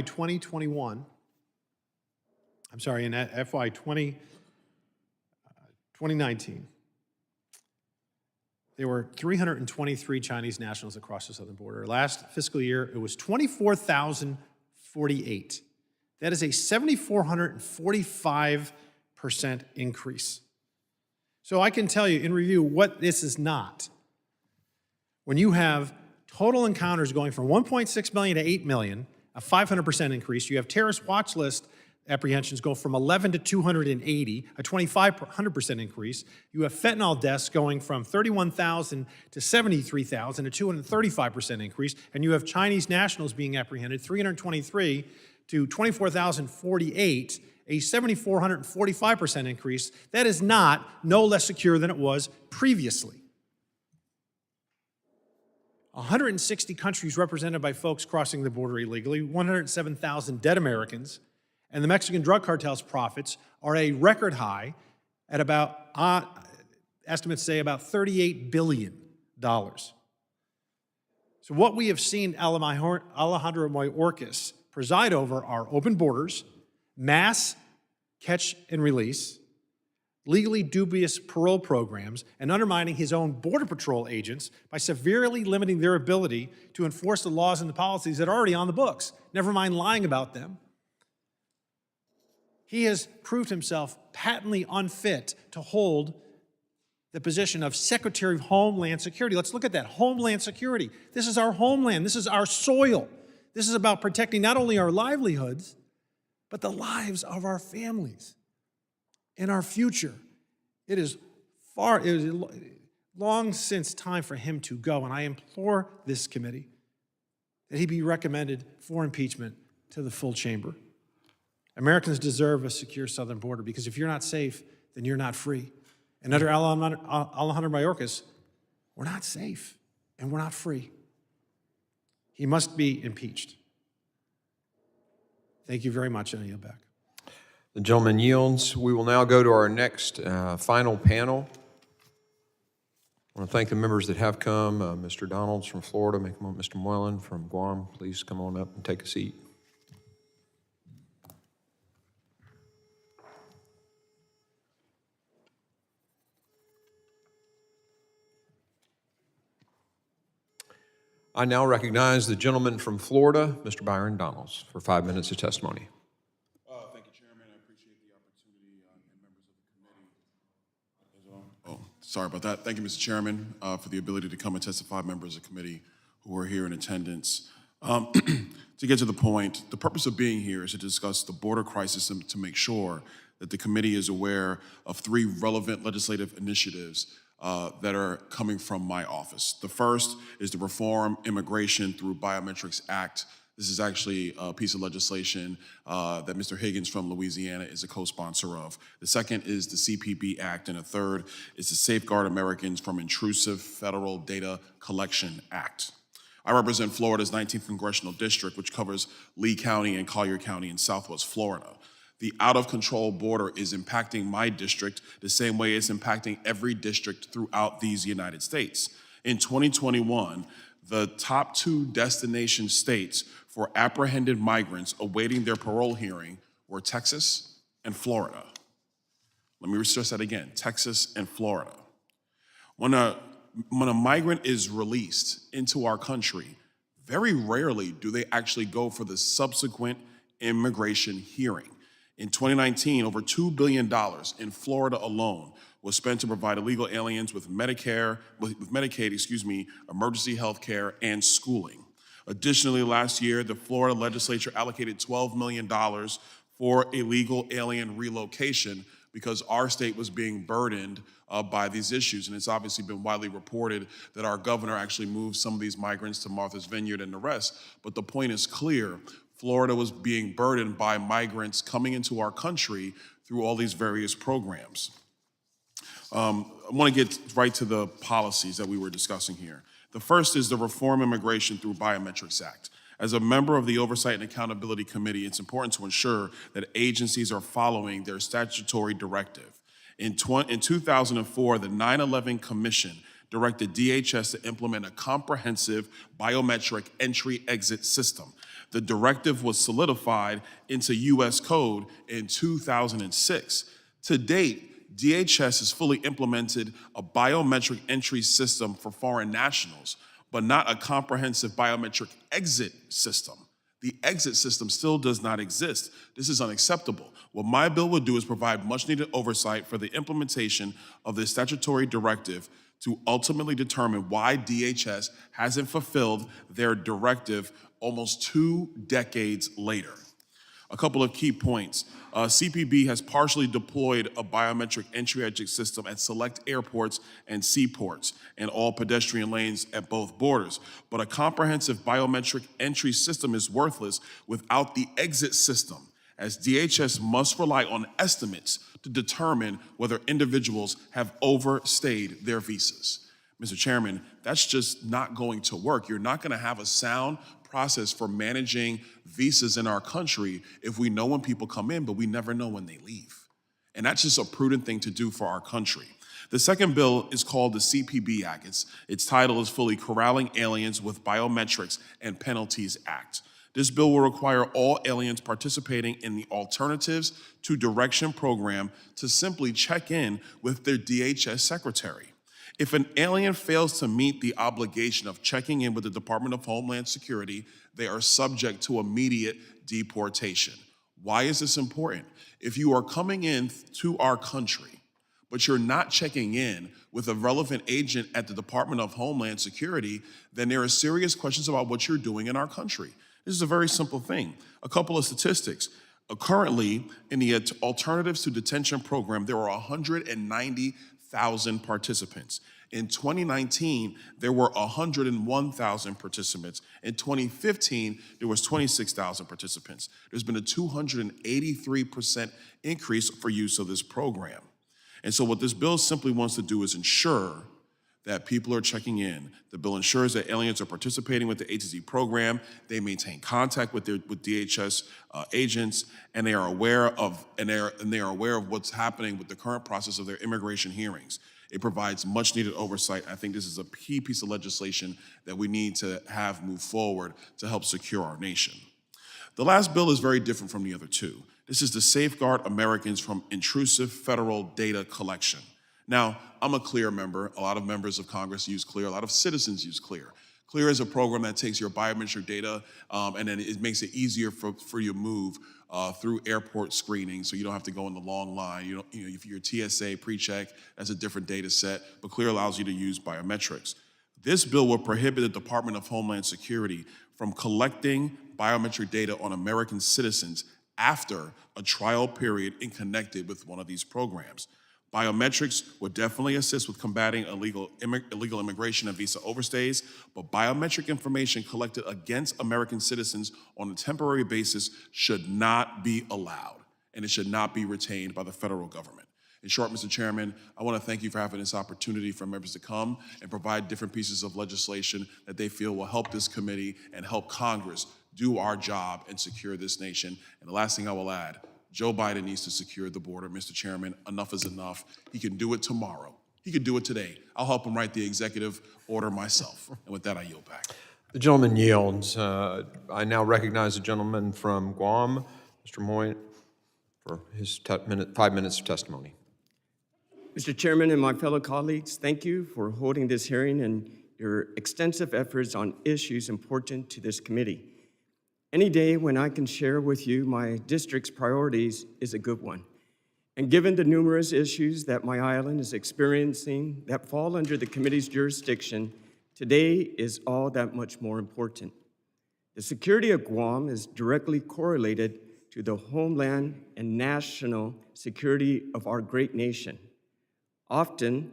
2021, in FY 2019, there were 323 Chinese nationals across the southern border. Last fiscal year, it was 24,048. That is a 7,445% increase. So I can tell you in review what this is not. When you have total encounters going from 1.6 million to 8 million, a 500% increase, you have terrorist watch list apprehensions go from 11 to 280, a 2,500% increase. You have fentanyl deaths going from 31,000 to 73,000, a 235% increase. And you have Chinese nationals being apprehended, 323 to 24,048, a 7,445% increase. That is not no less secure than it was previously. 160 countries represented by folks crossing the border illegally, 107,000 dead Americans, and the Mexican drug cartel's profits are a record high at about, estimates say about $38 billion. So what we have seen Alejandro Mayorkas preside over are open borders, mass catch and release, legally dubious parole programs, and undermining his own Border Patrol agents by severely limiting their ability to enforce the laws and the policies that are already on the books, never mind lying about them. He has proved himself patently unfit to hold the position of Secretary of Homeland Security. Let's look at that, Homeland Security. This is our homeland, this is our soil. This is about protecting not only our livelihoods, but the lives of our families and our future. It is long since time for him to go, and I implore this committee that he be recommended for impeachment to the full chamber. Americans deserve a secure southern border, because if you're not safe, then you're not free. And under Alejandro Mayorkas, we're not safe and we're not free. He must be impeached. Thank you very much, and I yield back. The gentleman yields. We will now go to our next final panel. I want to thank the members that have come. Mr. Donalds from Florida, make a moment. Mr. Moylan from Guam, please come on up and take a seat. I now recognize the gentleman from Florida, Mr. Byron Donalds, for 5 minutes of testimony. Thank you, Chairman. I appreciate the opportunity and members of the committee as well. Oh, sorry about that. Thank you, Mr. Chairman, for the ability to come and testify, members of the committee who are here in attendance. To get to the point, the purpose of being here is to discuss the border crisis and to make sure that the committee is aware of 3 relevant legislative initiatives that are coming from my office. The first is the Reform Immigration Through Biometrics Act. This is actually a piece of legislation that Mr. Higgins from Louisiana is a co-sponsor of. The second is the CPB Act, and the third is the Safeguard Americans from Intrusive Federal Data Collection Act. I represent Florida's 19th Congressional District, which covers Lee County and Collier County in Southwest Florida. The out-of-control border is impacting my district the same way it's impacting every district throughout these United States. In 2021, the top 2 destination states for apprehended migrants awaiting their parole hearing were Texas and Florida. Let me stress that again, Texas and Florida. When a migrant is released into our country, very rarely do they actually go for the subsequent immigration hearing. In 2019, over $2 billion in Florida alone was spent to provide illegal aliens with Medicaid, emergency health care, and schooling. Additionally, last year, the Florida legislature allocated $12 million for illegal alien relocation because our state was being burdened by these issues. And it's obviously been widely reported that our governor actually moved some of these migrants to Martha's Vineyard and the rest. But the point is clear. Florida was being burdened by migrants coming into our country through all these various programs. I want to get right to the policies that we were discussing here. The first is the Reform Immigration Through Biometrics Act. As a member of the Oversight and Accountability Committee, it's important to ensure that agencies are following their statutory directive. In 2004, the 9/11 Commission directed DHS to implement a comprehensive biometric entry-exit system. The directive was solidified into U.S. Code in 2006. To date, DHS has fully implemented a biometric entry system for foreign nationals, but not a comprehensive biometric exit system. The exit system still does not exist. This is unacceptable. What my bill would do is provide much-needed oversight for the implementation of this statutory directive to ultimately determine why DHS hasn't fulfilled their directive almost 2 decades later. A couple of key points. CPB has partially deployed a biometric entry-exit system at select airports and seaports and all pedestrian lanes at both borders. But a comprehensive biometric entry system is worthless without the exit system, as DHS must rely on estimates to determine whether individuals have overstayed their visas. Mr. Chairman, that's just not going to work. You're not going to have a sound process for managing visas in our country if we know when people come in, but we never know when they leave. And that's just a prudent thing to do for our country. The second bill is called the CPB Act. Its title is Fully Corralling Aliens with Biometrics and Penalties Act. This bill will require all aliens participating in the Alternatives to Direction program to simply check in with their DHS secretary. If an alien fails to meet the obligation of checking in with the Department of Homeland Security, they are subject to immediate deportation. Why is this important? If you are coming in to our country, but you're not checking in with a relevant agent at the Department of Homeland Security, then there are serious questions about what you're doing in our country. This is a very simple thing. A couple of statistics. Currently, in the Alternatives to Detention program, there are 190,000 participants. In 2019, there were 101,000 participants. In 2015, there was 26,000 participants. There's been a 283% increase for use of this program. And so what this bill simply wants to do is ensure that people are checking in. The bill ensures that aliens are participating with the ATZ program, they maintain contact with DHS agents, and they are aware of what's happening with the current process of their immigration hearings. It provides much needed oversight. I think this is a key piece of legislation that we need to have move forward to help secure our nation. The last bill is very different from the other two. This is to safeguard Americans from intrusive federal data collection. Now, I'm a CLEAR member. A lot of members of Congress use CLEAR. A lot of citizens use CLEAR. CLEAR is a program that takes your biometric data and then it makes it easier for you to move through airport screening, so you don't have to go in the long line. If you're TSA pre-check, that's a different data set, but CLEAR allows you to use biometrics. This bill will prohibit the Department of Homeland Security from collecting biometric data on American citizens after a trial period in connected with one of these programs. Biometrics would definitely assist with combating illegal immigration and visa overstays, but biometric information collected against American citizens on a temporary basis should not be allowed, and it should not be retained by the federal government. In short, Mr. Chairman, I want to thank you for having this opportunity for members to come and provide different pieces of legislation that they feel will help this committee and help Congress do our job and secure this nation. And the last thing I will add, Joe Biden needs to secure the border. Mr. Chairman, enough is enough. He can do it tomorrow. He could do it today. I'll help him write the executive order myself. And with that, I yield back. The gentleman yields. I now recognize the gentleman from Guam, Mr. Moylan, for his 5 minutes of testimony. Mr. Chairman and my fellow colleagues, thank you for holding this hearing and your extensive efforts on issues important to this committee. Any day when I can share with you my district's priorities is a good one. And given the numerous issues that my island is experiencing that fall under the committee's jurisdiction, today is all that much more important. The security of Guam is directly correlated to the homeland and national security of our great nation. Often,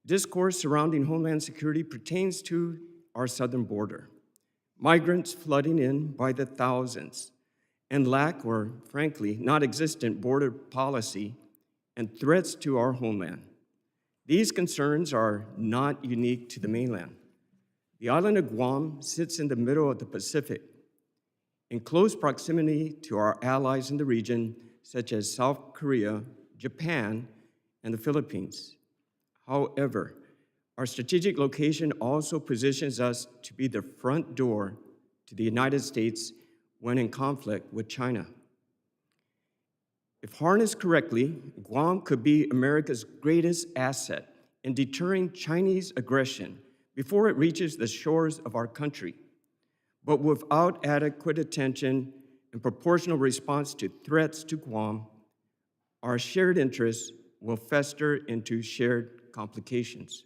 discourse surrounding homeland security pertains to our southern border. Migrants flooding in by the thousands, and lack or, frankly, non-existent border policy and threats to our homeland. These concerns are not unique to the mainland. The island of Guam sits in the middle of the Pacific, in close proximity to our allies in the region, such as South Korea, Japan, and the Philippines. However, our strategic location also positions us to be the front door to the United States when in conflict with China. If harnessed correctly, Guam could be America's greatest asset in deterring Chinese aggression before it reaches the shores of our country. But without adequate attention and proportional response to threats to Guam, our shared interests will fester into shared complications.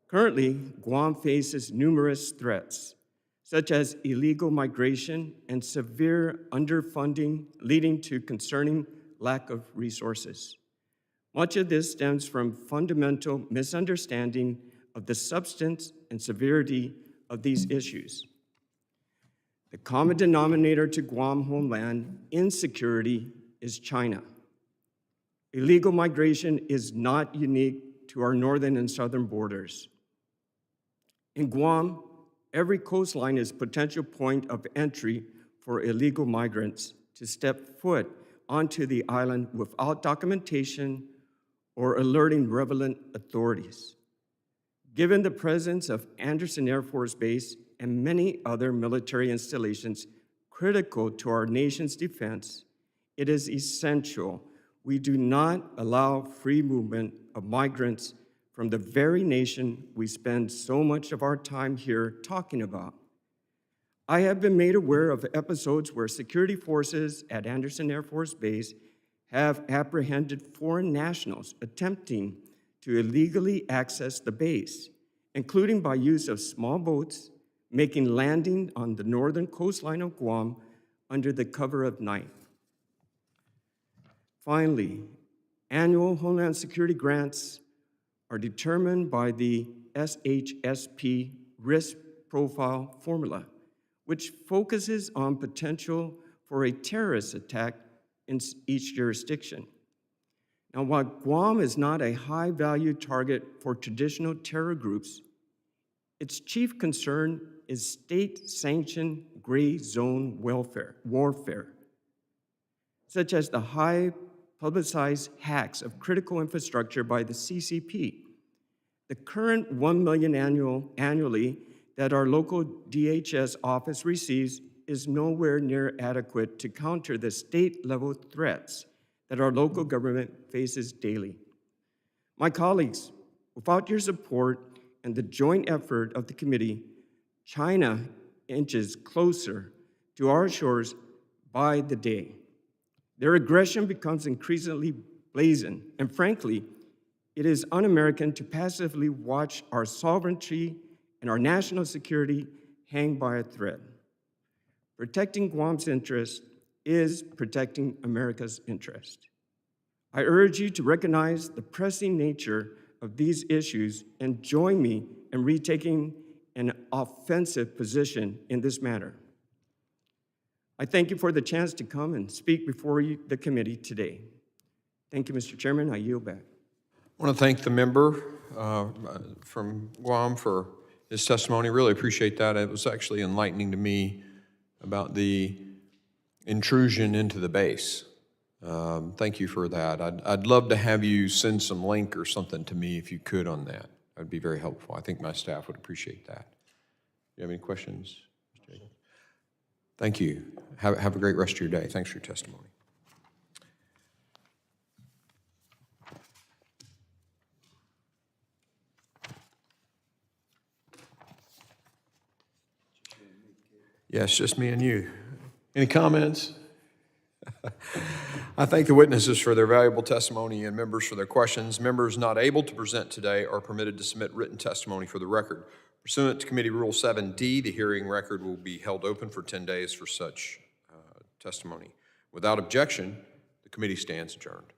Currently, Guam faces numerous threats, such as illegal migration and severe underfunding, leading to concerning lack of resources. Much of this stems from fundamental misunderstanding of the substance and severity of these issues. The common denominator to Guam homeland insecurity is China. Illegal migration is not unique to our northern and southern borders. In Guam, every coastline is a potential point of entry for illegal migrants to step foot onto the island without documentation or alerting relevant authorities. Given the presence of Anderson Air Force Base and many other military installations critical to our nation's defense, it is essential we do not allow free movement of migrants from the very nation we spend so much of our time here talking about. I have been made aware of episodes where security forces at Anderson Air Force Base have apprehended foreign nationals attempting to illegally access the base, including by use of small boats, making landing on the northern coastline of Guam under the cover of night. Finally, annual Homeland Security grants are determined by the SHSP risk profile formula, which focuses on potential for a terrorist attack in each jurisdiction. Now, while Guam is not a high-value target for traditional terror groups, its chief concern is state-sanctioned gray zone warfare, such as the high-publicized hacks of critical infrastructure by the CCP. The current $1 million annually that our local DHS office receives is nowhere near adequate to counter the state-level threats that our local government faces daily. My colleagues, without your support and the joint effort of the committee, China inches closer to our shores by the day. Their aggression becomes increasingly brazen, and frankly, it is un-American to passively watch our sovereignty and our national security hang by a thread. Protecting Guam's interest is protecting America's interest. I urge you to recognize the pressing nature of these issues and join me in retaking an offensive position in this matter. I thank you for the chance to come and speak before the committee today. Thank you, Mr. Chairman. I yield back. I want to thank the member from Guam for his testimony. Really appreciate that. It was actually enlightening to me about the intrusion into the base. Thank you for that. I'd love to have you send some link or something to me if you could on that. That would be very helpful. I think my staff would appreciate that. Do you have any questions, Mr. Jacobs? Thank you. Have a great rest of your day. Thanks for your testimony. Yes, just me and you. Any comments? I thank the witnesses for their valuable testimony and members for their questions. Members not able to present today are permitted to submit written testimony for the record. Pursuant to Committee Rule 7D, the hearing record will be held open for 10 days for such testimony. Without objection, the committee stands adjourned.